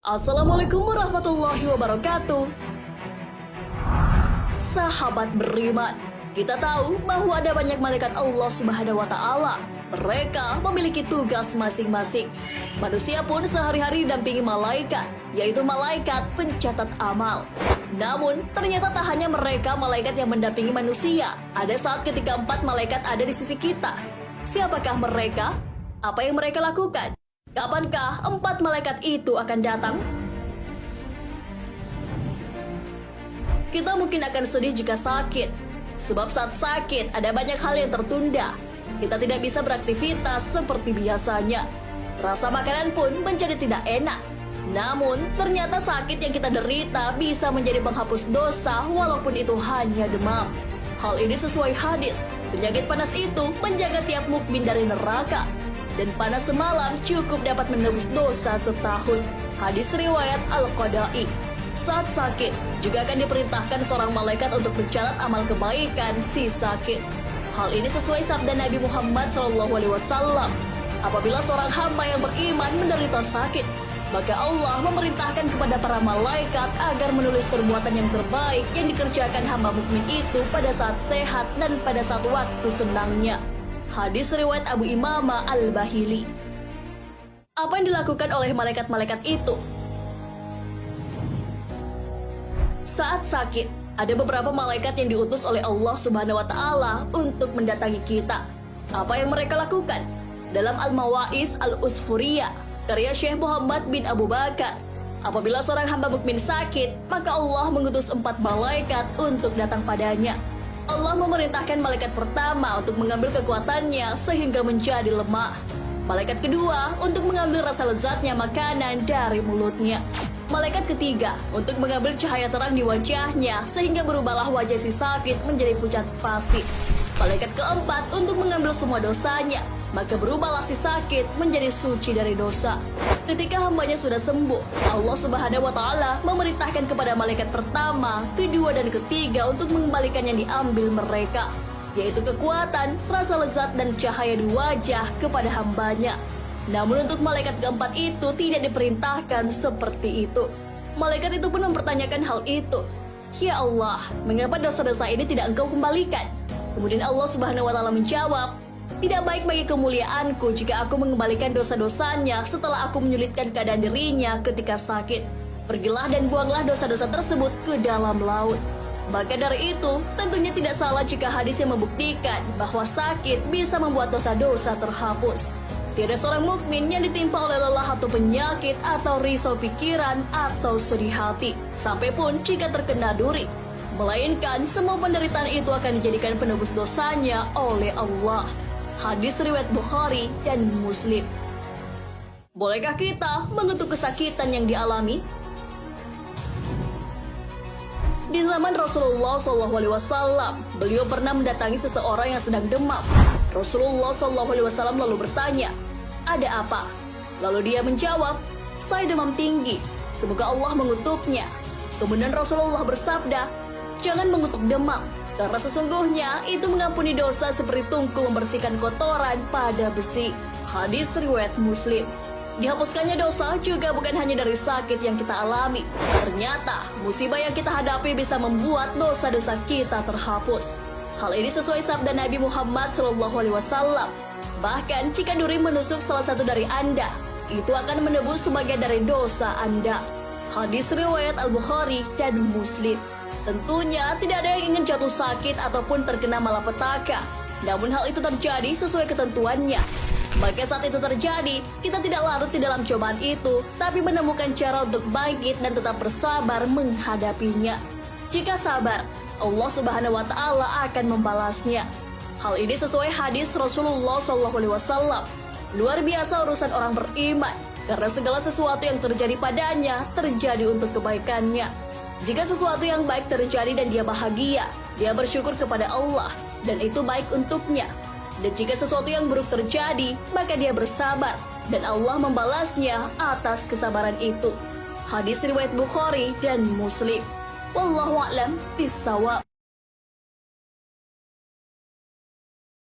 Assalamualaikum warahmatullahi wabarakatuh. Sahabat beriman, kita tahu bahwa ada banyak malaikat Allah Subhanahu wa Ta'ala. Mereka memiliki tugas masing-masing. Manusia pun sehari-hari didampingi malaikat, yaitu malaikat pencatat amal. Namun, ternyata tak hanya mereka malaikat yang mendampingi manusia. Ada saat ketika 4 malaikat ada di sisi kita. Siapakah mereka? Apa yang mereka lakukan? Kapankah 4 malaikat itu akan datang? Kita mungkin akan sedih jika sakit, sebab saat sakit ada banyak hal yang tertunda. Kita tidak bisa beraktivitas seperti biasanya. Rasa makanan pun menjadi tidak enak. Namun, ternyata sakit yang kita derita bisa menjadi penghapus dosa walaupun itu hanya demam. Hal ini sesuai hadis, penyakit panas itu menjaga tiap mukmin dari neraka. Dan panas semalam cukup dapat menebus dosa setahun. Hadis riwayat Al-Qadai. Saat sakit, juga akan diperintahkan seorang malaikat untuk mencatat amal kebaikan si sakit. Hal ini sesuai sabda Nabi Muhammad SAW. Apabila seorang hamba yang beriman menderita sakit, maka Allah memerintahkan kepada para malaikat agar menulis perbuatan yang terbaik yang dikerjakan hamba mukmin itu pada saat sehat dan pada saat waktu senangnya. Hadis riwayat Abu Imamah Al-Bahili. Apa yang dilakukan oleh malaikat-malaikat itu? Saat sakit, ada beberapa malaikat yang diutus oleh Allah Subhanahu wa Ta'ala untuk mendatangi kita. Apa yang mereka lakukan? Dalam Al-Mawa'is Al-Usfuriyah, karya Syekh Muhammad bin Abu Bakar, apabila seorang hamba mukmin sakit, maka Allah mengutus 4 malaikat untuk datang padanya. Allah memerintahkan malaikat pertama untuk mengambil kekuatannya sehingga menjadi lemah. Malaikat kedua untuk mengambil rasa lezatnya makanan dari mulutnya. Malaikat ketiga untuk mengambil cahaya terang di wajahnya sehingga berubahlah wajah si sakit menjadi pucat pasi. Malaikat keempat untuk mengambil semua dosanya, maka berubahlah si sakit menjadi suci dari dosa. Ketika hambanya sudah sembuh, Allah Subhanahu wa Ta'ala memerintahkan kepada malaikat pertama, kedua, dan ketiga untuk mengembalikan yang diambil mereka, yaitu kekuatan, rasa lezat, dan cahaya di wajah kepada hambanya. Namun untuk malaikat keempat itu tidak diperintahkan seperti itu. Malaikat itu pun mempertanyakan hal itu. Ya Allah, mengapa dosa-dosa ini tidak Engkau kembalikan? Kemudian Allah Subhanahu wa Ta'ala menjawab, tidak baik bagi kemuliaanku jika aku mengembalikan dosa-dosanya setelah aku menyulitkan keadaan dirinya ketika sakit. Pergilah dan buanglah dosa-dosa tersebut ke dalam laut. Maka dari itu, tentunya tidak salah jika hadis yang membuktikan bahwa sakit bisa membuat dosa-dosa terhapus. Tiada seorang mukmin yang ditimpa oleh lelah atau penyakit atau risau pikiran atau sedih hati, sampai pun jika terkena duri. Melainkan semua penderitaan itu akan dijadikan penebus dosanya oleh Allah. Hadis riwayat Bukhari dan Muslim. Bolehkah kita mengutuk kesakitan yang dialami? Di zaman Rasulullah SAW, beliau pernah mendatangi seseorang yang sedang demam. Rasulullah SAW lalu bertanya, ada apa? Lalu dia menjawab, saya demam tinggi, semoga Allah mengutuknya. Kemudian Rasulullah bersabda, jangan mengutuk demam, karena sesungguhnya itu mengampuni dosa seperti tungku membersihkan kotoran pada besi. Hadis riwayat Muslim. Dihapuskannya dosa juga bukan hanya dari sakit yang kita alami. Ternyata musibah yang kita hadapi bisa membuat dosa-dosa kita terhapus. Hal ini sesuai sabda Nabi Muhammad SAW. Bahkan jika duri menusuk salah satu dari Anda, itu akan menebus sebagian dari dosa Anda. Hadis riwayat Al-Bukhari dan Muslim. Tentunya tidak ada yang ingin jatuh sakit ataupun terkena malapetaka. Namun hal itu terjadi sesuai ketentuannya. Maka saat itu terjadi, kita tidak larut di dalam cobaan itu, tapi menemukan cara untuk bangkit dan tetap bersabar menghadapinya. Jika sabar, Allah Subhanahu wa Ta'ala akan membalasnya. Hal ini sesuai hadis Rasulullah SAW. Luar biasa urusan orang beriman, karena segala sesuatu yang terjadi padanya terjadi untuk kebaikannya. Jika sesuatu yang baik terjadi dan dia bahagia, dia bersyukur kepada Allah, dan itu baik untuknya. Dan jika sesuatu yang buruk terjadi, maka dia bersabar, dan Allah membalasnya atas kesabaran itu. Hadis riwayat Bukhari dan Muslim. Wallahu a'lam bishawab.